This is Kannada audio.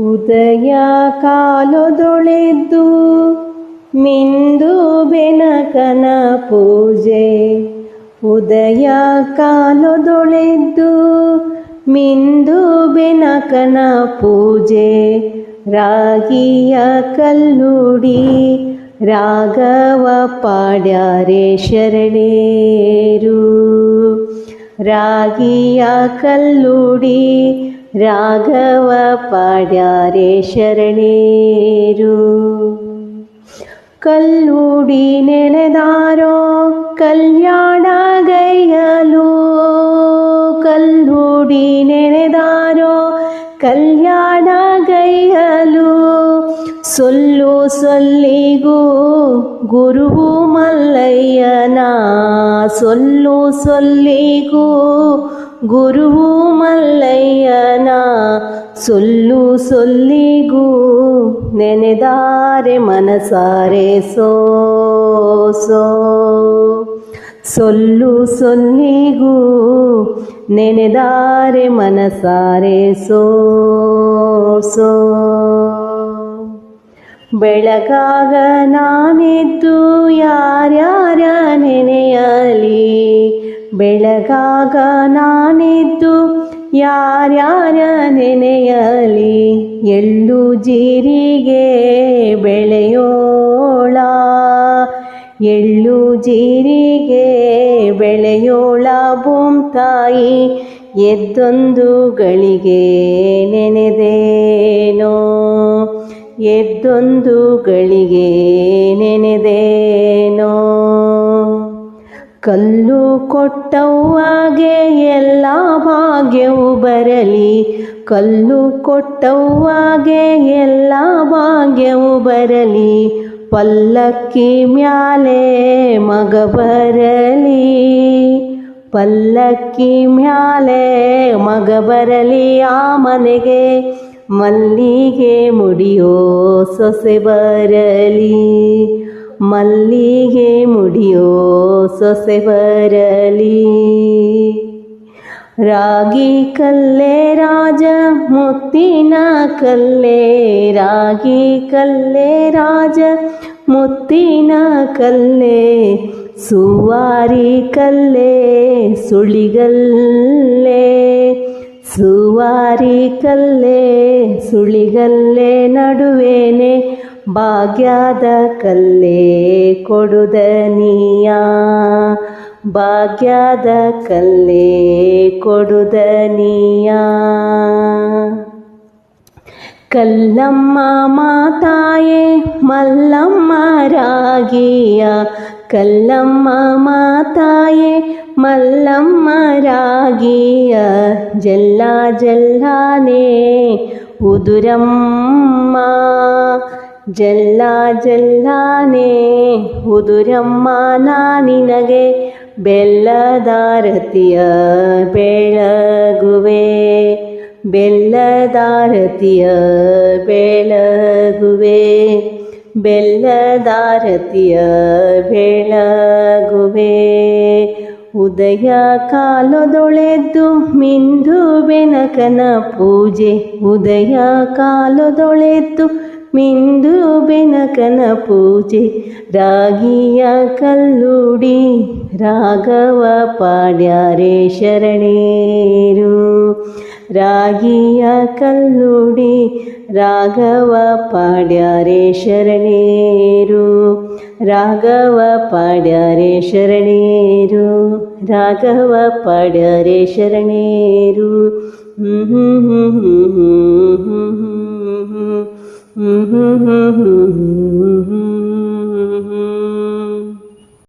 ಉದಯ ಕಾಲದೊಳೆದ್ದು ಮಿಂದು ಬೆನಕನ ಪೂಜೆ. ಉದಯ ಕಾಲದೊಳೆದ್ದು ಮಿಂದು ಬೆನಕನ ಪೂಜೆ. ರಾಗಿಯ ಕಲ್ಲುಡಿ ರಾಘವ ಪಾಡ್ಯಾರೆ ಶರಣೇರು. ರಾಗಿಯ ಕಲ್ಲುಡಿ ರಾಘವ ಪಾಡ್ಯಾರೆ ಶರಣೇರು. ಕಲ್ಲುಡಿ ನೆನೆದಾರೋ ಕಲ್ಯಾಣ ಗೈಯಲು. ಕಲ್ಲುಡಿ ನೆನೆದಾರೋ ಕಲ್ಯಾಣ ಗೈಯಲು. ಸೊಲ್ಲು ಸೊಲ್ಲಿಗೂ ಗುರುವು ಮಲ್ಲಯ್ಯನ. ಸೊಲ್ಲು ಸೊಲ್ಲಿಗೂ ಗುರುವು ಮಲ್ಲಯ್ಯನ. ಸೊಲ್ಲು ಸೊಲ್ಲಿಗೂ ನೆನೆದಾರೆ ಮನಸಾರೆ ಸೋ ಸೋ. ಸೊಲ್ಲು ಸೊಲ್ಲಿಗೂ ನೆನೆದಾರೆ ಮನಸಾರೆ ಸೋ ಸೋ. ಬೆಳಗಾಗ ನಾನೆದ್ದು ಯಾರ್ಯಾರ ನೆನೆಯಲಿ. ಬೆಳಗಾಗ ನಾನೆದ್ದು ಯಾರ್ಯಾರ ನೆನೆಯಲಿ. ಎಳ್ಳು ಜೀರಿಗೆ ಬೆಳೆಯೋಳ. ಎಳ್ಳು ಜೀರಿಗೆ ಬೆಳೆಯೋಳ ಬೊಂತಾಯಿ. ಎದ್ದೊಂದು ಗಳಿಗೆ ನೆನೆದೇನೋ. ಎದ್ದೊಂದು ಗಳಿಗೆ ನೆನೆದೇನೋ. ಕಲ್ಲು ಕೊಟ್ಟವ್ವಾಗೆ ಎಲ್ಲ ಭಾಗ್ಯವು ಬರಲಿ. ಕಲ್ಲು ಕೊಟ್ಟವ್ವಾಗೆ ಎಲ್ಲ ಭಾಗ್ಯವು ಬರಲಿ. ಪಲ್ಲಕ್ಕಿ ಮ್ಯಾಲೆ ಮಗ ಬರಲಿ. ಪಲ್ಲಕ್ಕಿ ಮ್ಯಾಲೆ ಮಗ ಬರಲಿ. ಆ ಮನೆಗೆ ಮಲ್ಲಿಗೆ ಮುಡಿಯೋ ಸೊಸೆ ಬರಲಿ. ಮಲ್ಲಿಗೆ ಮುಡಿಯೋ ಸೊಸೆ ಬರಲಿ. ರಾಗಿ ಕಲ್ಲೆ ರಾಜ ಮುತ್ತಿನ ಕಲ್ಲೆ. ರಾಗಿ ಕಲ್ಲೆ ರಾಜ ಮುತ್ತಿನ ಕಲ್ಲೆ. ಸುವಾರಿ ಕಲ್ಲೆ ಸುಳಿಗಲ್ಲೆ. ಸುವಾರಿ ಕಲ್ಲೆ ಸುಳಿಗಲ್ಲೆ. ನಡುವೇನೆ ಭಾಗ್ಯದ ಕಲ್ಲೆ ಕೊಡುದನಿಯ. ಭಾಗ್ಯದ ಕಲ್ಲೆ ಕೊಡುದನಿಯ. ಕಲ್ಲಮ್ಮ ಮಾತಾಯೆ ಮಲ್ಲಮ್ಮ ರಾಗಿಯ. ಕಲ್ಲಮ್ಮ ಮಾತಾಯೆ ಮಲ್ಲಮ್ಮ ರಾಗಿಯ. ಜಲ್ಲ ಜಲ್ಲಾನೆ ಉದುರಮ್ಮ. ಜಲ್ಲ ಜಲ್ಲಾನೆ ಉದುರಮ್ಮ. ನಾನಿನಗೆ ಬೆಲ್ಲದಾರತಿಯ ಬೆಳಗುವೆ. ಬೆಲ್ಲದಾರತಿಯ ಬೆಳಗುವೆ. ಬೆಲ್ಲದಾರತಿಯ ಬೆಳಗುವೆ. ಉದಯ ಕಾಲದೊಳೆದ್ದು ಮಿಂದು ಬೆನಕನ ಪೂಜೆ. ಉದಯ ಕಾಲದೊಳೆದ್ದು ಮಿಂದು ಬೆನಕನ ಪೂಜೆ. ರಾಗಿಯ ಕಲ್ಲುಡಿ ರಾಘವ ಪಾಡ್ಯಾರೆ ಶರಣೇರು. ರಾಗಿಯ ಕಲ್ಲುಡಿ ರಾಘವ ಪಾಡ್ಯಾರೆ ಶರಣೇರು. ರಾಘವ ಪಾಡ್ಯಾರೆ ಶರಣೇರು. ರಾಘವ ಪಾಡ್ಯಾರೆ ಶರಣೇರು. ಹ್ಮ್ ಹ್ಮ್ ಹ್ಮ್ ಹ್ಮ್ ಹ್ಮ್ ಹ್ಮ್ ಹ್ಮ್ ಹ್ಮ್ ಹ್ಮ್ ಹ್ಮ್ ಹ್ಮ್.